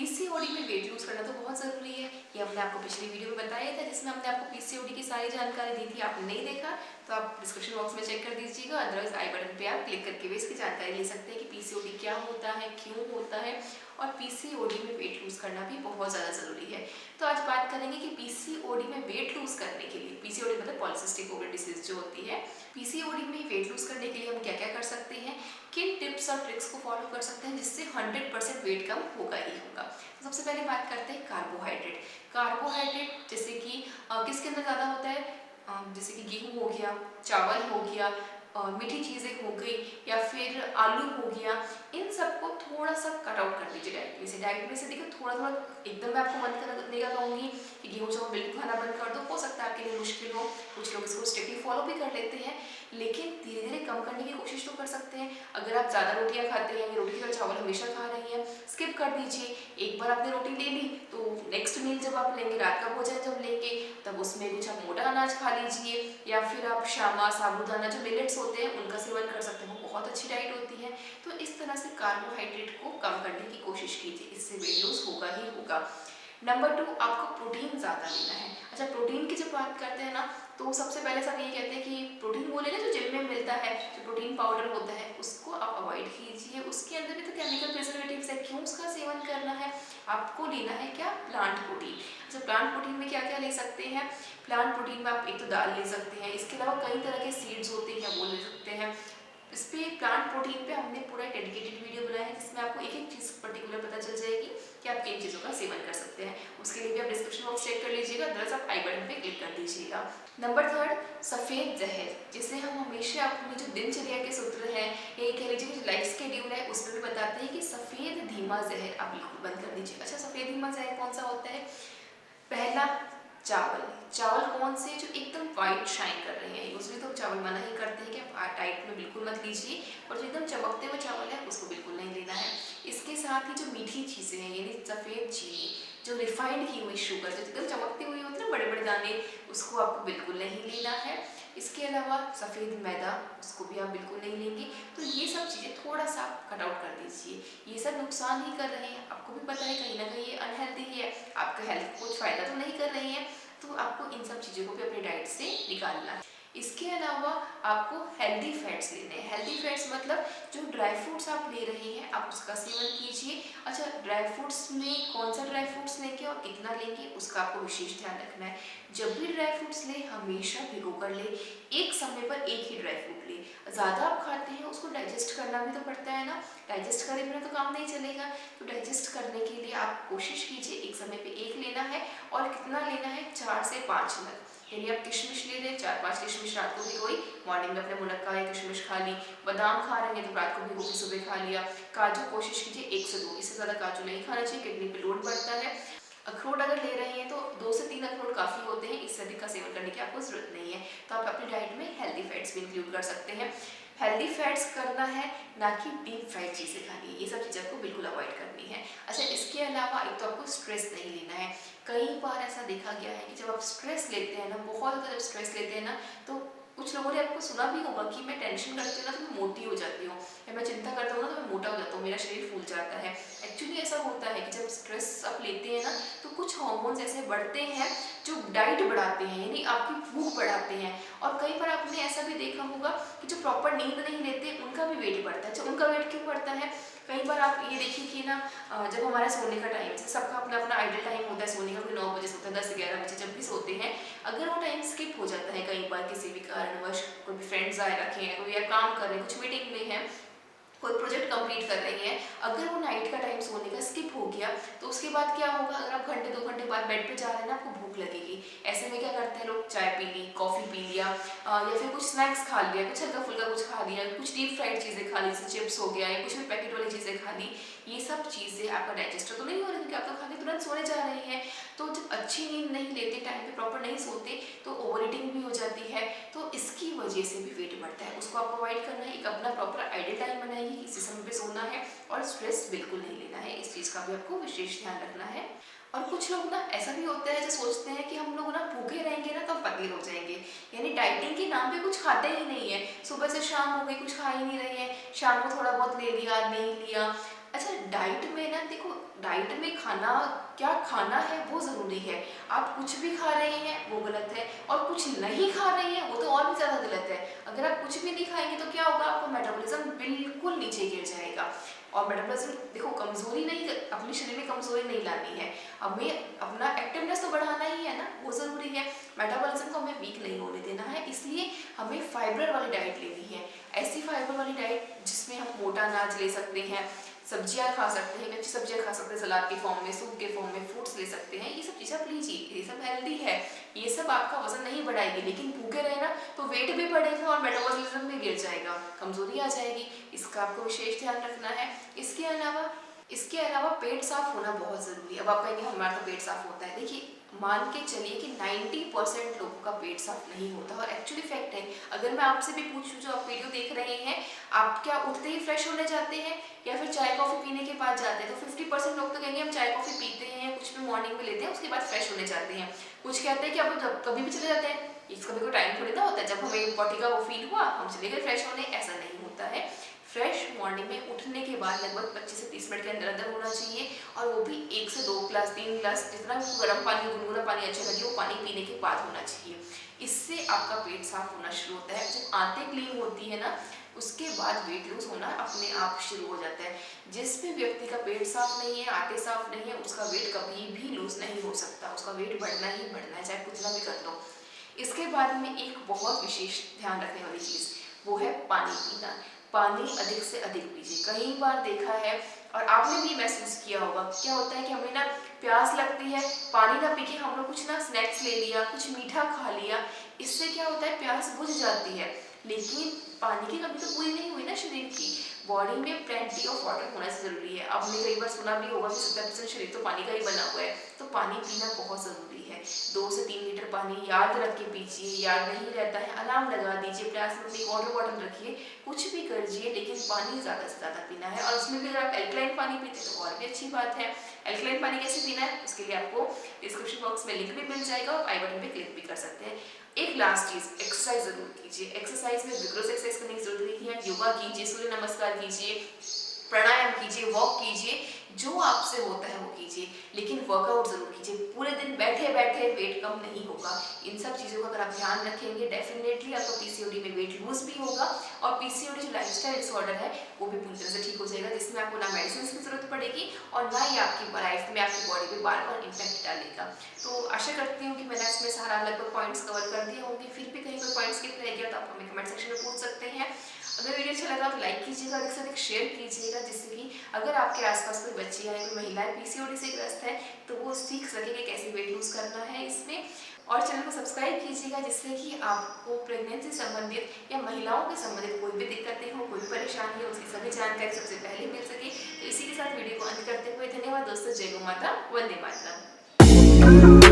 PCOD में weight lose करना तो बहुत ज़रूरी है। ये हमने आपको पिछली वीडियो में बताया था जिसमें हमने आपको पीसीओडी की सारी जानकारी दी थी। आपने नहीं देखा तो आप डिस्क्रिप्शन बॉक्स में चेक कर दीजिएगा, अदरवाइज आई बटन पे आप क्लिक करके भी इसकी जानकारी ले सकते हैं कि पीसीओडी क्या होता है, क्यों होता है और पीसीओडी में वेट लूज करना भी बहुत ज़्यादा ज़रूरी है। तो आज बात करेंगे कि पीसीओडी में वेट लूज करने के लिए, पीसीओडी मतलब पॉलीसिस्टिक ओवरी डिसीज जो होती है, पीसीओडी में वेट लूज करने के लिए हम क्या क्या कर सकते हैं, किन टिप्स और ट्रिक्स को फॉलो कर सकते हैं जिससे 100% वेट कम होगा ही होगा। तो सबसे पहले बात करते हैं कार्बोहाइड्रेट। कार्बोहाइड्रेट जैसे कि किसके अंदर ज़्यादा होता है, जैसे कि गेहूँ हो गया, चावल हो गया, मीठी चीज़ें हो गई या फिर आलू हो गया, इन सबको थोड़ा सा कट आउट कर दीजिए डाइट में से। डाइट में से देखिए थोड़ा थोड़ा, एकदम मैं आपको बंद करने का कहूँगी कि गेहूँ चावल बिल्कुल खाना बंद कर दो, हो सकता है आपके लिए मुश्किल हो, कुछ लोग इसको स्ट्रिक्टली फॉलो भी कर लेते हैं, लेकिन धीरे धीरे कम करने की कोशिश तो कर सकते हैं। अगर आप ज़्यादा रोटियाँ खाते हैं या रोटी का चावल हमेशा खा रही हैं, स्किप कर दीजिए। एक बार आपने रोटी ले ली तो नेक्स्ट मील जब आप लेंगे, रात का भोजन जब लेंगे, तब उसमें कुछ आप मोटा अनाज खा लीजिए या फिर आप शामा, साबूदाना जो मिलेट्स होते हैं उनका सेवन कर सकते हैं, वो बहुत अच्छी डाइट होती है। तो इस तरह से कार्बोहाइड्रेट को कम करने की कोशिश कीजिए, इससे वेट लूज होगा ही होगा। नंबर 2, आपको प्रोटीन ज़्यादा लेना है। अच्छा, प्रोटीन की जब बात करते हैं ना, तो सबसे पहले सब ये कहते हैं कि प्रोटीन बोले ना जो जिम में मिलता है, जो प्रोटीन पाउडर होता है उसको आप अवॉइड कीजिए। उसके अंदर भी तो केमिकल प्रिजर्वेटिव्स है, क्यों उसका सेवन करना है। आपको लेना है क्या, प्लांट प्रोटीन। अच्छा, प्लांट प्रोटीन में क्या क्या ले सकते हैं, प्लांट प्रोटीन में आप एक तो दाल ले सकते हैं, इसके अलावा कई तरह के सीड्स होते हैं वो ले सकते हैं। इस पे प्लांट प्रोटीन पे हमने पूरा डेडिकेटेड वीडियो बनाया है जिसमें आपको एक एक चीज़ पर्टिकुलर पता चल जाएगी कि आप किन चीज़ों का सेवन कर सकते हैं। उसके लिए भी आप डिस्क्रिप्शन बॉक्स चेक कर लीजिएगा, अदरवाइज आप आई बटन पे क्लिक कर दीजिएगा। नंबर 3, सफ़ेद जहर, जिसे हम हमेशा अपनी जो दिनचर्या के सूत्र हैं, ये कह लीजिए जो लाइफ स्केड्यूल है उसमें भी बताते हैं कि सफ़ेद धीमा जहर आप बिल्कुल बंद कर दीजिए। अच्छा, सफ़ेद धीमा जहर कौन सा होता है, पहला चावल। चावल कौन से, जो एकदम वाइट शाइन कर रहे हैं, उसमें तो चावल मना ही करते हैं कि आप डाइट में बिल्कुल मत लीजिए, और जो एकदम चमकते हुए चावल है उसको बिल्कुल नहीं लेना है। इसके साथ ही जो मीठी चीज़ें हैं यानी सफ़ेद चीनी, जो रिफाइंड की हुई शुगर, जो एकदम चमकती हुई होती है ना बड़े बड़े दाने, उसको आपको बिल्कुल नहीं लेना है। इसके अलावा सफ़ेद मैदा, उसको भी आप बिल्कुल नहीं लेंगे। तो ये सब चीज़ें थोड़ा सा कट आउट कर दीजिए, ये सब नुकसान ही कर रहे हैं, आपको भी पता है कहीं ना कहीं ये अनहेल्दी है, आपका हेल्थ को कुछ फ़ायदा तो नहीं कर रही है। तो आपको इन सब चीज़ों को भी अपनी डाइट से निकालना है। इसके अलावा आपको हेल्दी फैट्स लेने हैं। हेल्दी फैट्स मतलब जो ड्राई फ्रूट्स आप ले रहे हैं आप उसका सेवन कीजिए। अच्छा, ड्राई फ्रूट्स में कौन सा ड्राई फ्रूट्स लेंगे और कितना लेंगे उसका आपको विशेष ध्यान रखना है। जब भी ड्राई फ्रूट्स ले हमेशा भिगो कर ले, एक समय पर एक ही ड्राई फ्रूट ले। ज़्यादा आप खाते हैं उसको डाइजेस्ट करना भी तो पड़ता है ना, डाइजेस्ट करे बिना तो काम नहीं चलेगा। तो डाइजेस्ट करने के लिए आप कोशिश कीजिए एक समय पे एक लेना है, और कितना लेना है, 4 से 5 नग। यानी आप किशमिश ले लें, 4-5 किशमिश रात को भिगोई, मॉर्निंग में अपने मुनक्का या किशमिश खा ली। बादाम खा रहे हैं तो रात को भिगो के सुबह खा लिया। काजू कोशिश कीजिए 1 से 2, इससे ज़्यादा काजू नहीं खाना चाहिए, किडनी पे लोड बढ़ता है। अखरोट अगर ले रहे हैं तो 2 से 3 अखरोट काफ़ी होते हैं, इससे अधिक का सेवन करने की आपको ज़रूरत नहीं है। तो आप अपनी डाइट में हेल्दी फैट्स भी इंक्लूड कर सकते हैं। हेल्दी फैट्स करना है, ना कि डीप फ्राइड चीज़ें खानी है, ये सब चीज़ें आपको बिल्कुल अवॉइड करनी है। अच्छा, इसके अलावा एक तो आपको स्ट्रेस नहीं लेना है। कई बार ऐसा देखा गया है कि जब आप स्ट्रेस लेते हैं ना, बहुत ज़्यादा जब स्ट्रेस लेते हैं ना, तो कुछ लोगों ने आपको सुना भी होगा कि मैं टेंशन करती हूँ ना तो मैं मोटी हो जाती हूँ, या मैं चिंता करता हूँ ना तो मैं मोटा हो जाता हूँ, मेरा शरीर फूल जाता है। एक्चुअली ऐसा होता है कि जब स्ट्रेस आप लेते हैं ना तो कुछ हार्मोन्स ऐसे बढ़ते हैं जो डाइट बढ़ाते हैं, यानी आपकी भूख बढ़ाते हैं। और कई बार आपने ऐसा भी देखा होगा कि जो प्रॉपर नींद नहीं लेते उनका भी वेट बढ़ता है। अच्छा, उनका वेट क्यों बढ़ता है, कई बार आप ये देखिए कि ना, जब हमारा सोने का टाइम, सबका अपना अपना आइडियल टाइम होता है सोने का, कोई 9 बजे सोता है, 10-11 बजे जब भी सोते हैं, अगर वो टाइम स्किप हो जाता है कई बार किसी भी कारणवश, कोई भी फ्रेंड्स आए रखे हैं, कोई या काम कर रहे हैं, कुछ मीटिंग में है, कोई प्रोजेक्ट कंप्लीट कर रही है, अगर वो नाइट का टाइम सोने का स्किप हो गया तो उसके बाद क्या होगा, अगर आप घंटे 2 घंटे बाद बेड पे जा रहे हैं ना, आपको भूख लगेगी। ऐसे में क्या करते हैं लोग, चाय पी ली, कॉफ़ी पी लिया, या फिर कुछ स्नैक्स खा लिया, कुछ हल्का फुल्का कुछ खा लिया, कुछ डीप फ्राइड चीज़ें खा ली, जैसे चिप्स हो गया या कुछ भी पैकेट वाली चीज़ें खा ली। ये सब चीज़ें आपका डाइजेस्टर तो नहीं हो रही क्योंकि आप तो खा के तुरंत सोने जा रहे हैं। तो जब अच्छी नींद नहीं लेते, टाइम पे प्रॉपर नहीं सोते, तो ओवर ईटिंग भी हो जाती है, तो इसकी वजह से भी वेट बढ़ता है। उसको आपको अवॉइड करना है, एक अपना प्रॉपर आइडियल टाइम बनाइए कि इसी समय पे सोना है, और स्ट्रेस बिल्कुल नहीं लेना है, इस चीज़ का भी आपको विशेष ध्यान रखना है। और कुछ लोग ना ऐसा भी होता है जो सोचते हैं कि हम लोग ना भूखे रहेंगे ना तो पतले हो जाएंगे, यानी डाइटिंग के नाम पे कुछ खाते ही नहीं है, सुबह से शाम हो गई कुछ खा ही नहीं रहे हैं, शाम को थोड़ा बहुत ले लिया नहीं लिया, अच्छा, डाइट में ना देखो, डाइट में खाना क्या खाना है वो ज़रूरी है। आप कुछ भी खा रहे हैं वो गलत है, और कुछ नहीं खा रहे हैं वो तो और भी ज़्यादा गलत है। अगर आप कुछ भी नहीं खाएंगे तो क्या होगा, आपका मेटाबॉलिज्म बिल्कुल नीचे गिर जाएगा। और मेटाबॉलिज्म देखो, कमज़ोरी नहीं, अपने शरीर में कमज़ोरी नहीं लानी है, हमें अपना एक्टिवनेस तो बढ़ाना ही है ना, वो ज़रूरी है। मेटाबॉलिज्म को हमें वीक नहीं होने देना है, इसलिए हमें फाइबर वाली डाइट लेनी है। ऐसी फाइबर वाली डाइट जिसमें हम मोटा अनाज ले सकते हैं, सब्जियां खा सकते हैं, कच्ची सब्जियां खा सकते हैं, सलाद के फॉर्म में, सूप के फॉर्म में, फ्रूट्स ले सकते हैं। ये सब चीज़ें आप लीजिए, ये सब हेल्दी है। ये सब आपका वजन नहीं बढ़ाएगी, लेकिन भूखे रहना तो वेट भी बढ़ेगा और मेटाबॉलिज्म भी गिर जाएगा, कमजोरी आ जाएगी। इसका आपको विशेष ध्यान रखना है। इसके अलावा पेट साफ होना बहुत ज़रूरी है। अब आप कहेंगे हमारा तो पेट साफ होता है। देखिए, मान के चलिए कि 90% लोगों का पेट साफ नहीं होता, और एक्चुअली फैक्ट है। अगर मैं आपसे भी पूछूं, जो आप वीडियो देख रहे हैं, आप क्या उठते ही फ्रेश होने जाते हैं या फिर चाय कॉफ़ी पीने के बाद जाते हैं? तो 50% लोग तो कहेंगे हम चाय कॉफ़ी पीते हैं, कुछ भी मॉर्निंग में लेते हैं, उसके बाद फ्रेश होने जाते हैं। कुछ कहते हैं कि अब जब कभी भी चले जाते हैं, इसका भी कोई टाइम थोड़ी ना होता है, जब हमें बॉडी का वो फील हुआ हम चले गए फ्रेश होने, ऐसा नहीं होता है। फ्रेश मॉर्निंग में उठने के बाद लगभग 25 से 30 मिनट के अंदर अंदर होना चाहिए, और वो भी 1 से 2 ग्लास 3 ग्लास, जितना भी गर्म पानी, गुनगुना पानी अच्छा लगे, वो पानी पीने के बाद होना चाहिए। इससे आपका पेट साफ होना शुरू होता है। जब आंतें क्लीन होती है ना, उसके बाद वेट लूज होना अपने आप शुरू हो जाता है। जिस भी व्यक्ति का पेट साफ नहीं है, आंतें साफ नहीं है, उसका वेट कभी भी लूज नहीं हो सकता, उसका वेट बढ़ना ही बढ़ना है, चाहे कुछ ना भी कर लो। इसके बाद में एक बहुत विशेष ध्यान रखने वाली चीज़, वो है पानी पीना। पानी अधिक से अधिक पीजिए। कई बार देखा है, और आपने भी महसूस किया होगा, क्या होता है कि हमें ना प्यास लगती है, पानी ना पी के हम लोग कुछ ना स्नैक्स ले लिया, कुछ मीठा खा लिया, इससे क्या होता है, प्यास बुझ जाती है। लेकिन पानी की कमी तो पूरी नहीं हुई ना शरीर की। बॉडी में प्लेंटी ऑफ वाटर होना ज़रूरी है। आपने कई बार सुना भी होगा कि 70% शरीर तो पानी का ही बना हुआ है, तो पानी पीना बहुत ज़रूरी है। 2 से 3 लीटर पानी याद रख के पीजिए। याद नहीं रहता है, अलार्म लगा दीजिए, प्यास लगने वाटर बॉटल रखिए, कुछ भी करिए, लेकिन पानी ज़्यादा से ज़्यादा पीना है। और उसमें भी अगर आप एल्कलाइन पानी पीते हैं तो और भी अच्छी बात है। एल्कलाइन पानी कैसे पीना है, उसके लिए आपको डिस्क्रिप्शन बॉक्स में लिंक भी मिल जाएगा, और आई बटन पे क्लिक भी कर सकते हैं। एक लास्ट चीज़, एक्सरसाइज ज़रूर कीजिए। एक्सरसाइज में विग्रोस एक्सरसाइज करने की जरूरत नहीं है। योगा कीजिए, सूर्य नमस्कार कीजिए, प्राणायाम कीजिए, वॉक कीजिए, जो आपसे होता है वो कीजिए, लेकिन वर्कआउट जरूर कीजिए। पूरे दिन बैठे बैठे वेट कम नहीं होगा। इन सब चीज़ों का अगर आप ध्यान रखेंगे, डेफिनेटली आपको पीसीओडी में वेट लूज भी होगा, और पीसीओडी जो लाइफस्टाइल डिसऑर्डर है वो भी पूरी तरह से ठीक हो जाएगा, जिसमें आपको ना मेडिसिन की जरूरत पड़ेगी और ना ही आपकी लाइफ में आपकी बॉडी पे बार बार इम्पैक्ट डालेगा। तो आशा करती हूँ कि मैंने इसमें सारा लगभग पॉइंट्स कवर कर दिए होंगे। फिर भी कहीं कोई पॉइंट्स स्किप रह गया तो आप हमें कमेंट सेक्शन में पूछ सकते हैं। अगर वीडियो अच्छा लगा तो लाइक कीजिएगा, अधिक से अधिक शेयर कीजिएगा, जिससे कि अगर आपके आसपास कोई बच्ची या कोई महिलाएं पीसीओडी से ग्रस्त है तो वो सीख सके कि कैसे वेट लूज करना है इसमें। और चैनल को सब्सक्राइब कीजिएगा, जिससे कि आपको प्रेगनेंसी संबंधित या महिलाओं के संबंधित कोई भी दिक्कतें हो, कोई भी परेशानी हो, उसकी सभी जानकारी सबसे पहले मिल सके। तो इसी के साथ वीडियो को अंत करते हुए धन्यवाद दोस्तों। जय गौ माता, वंदे मातरम।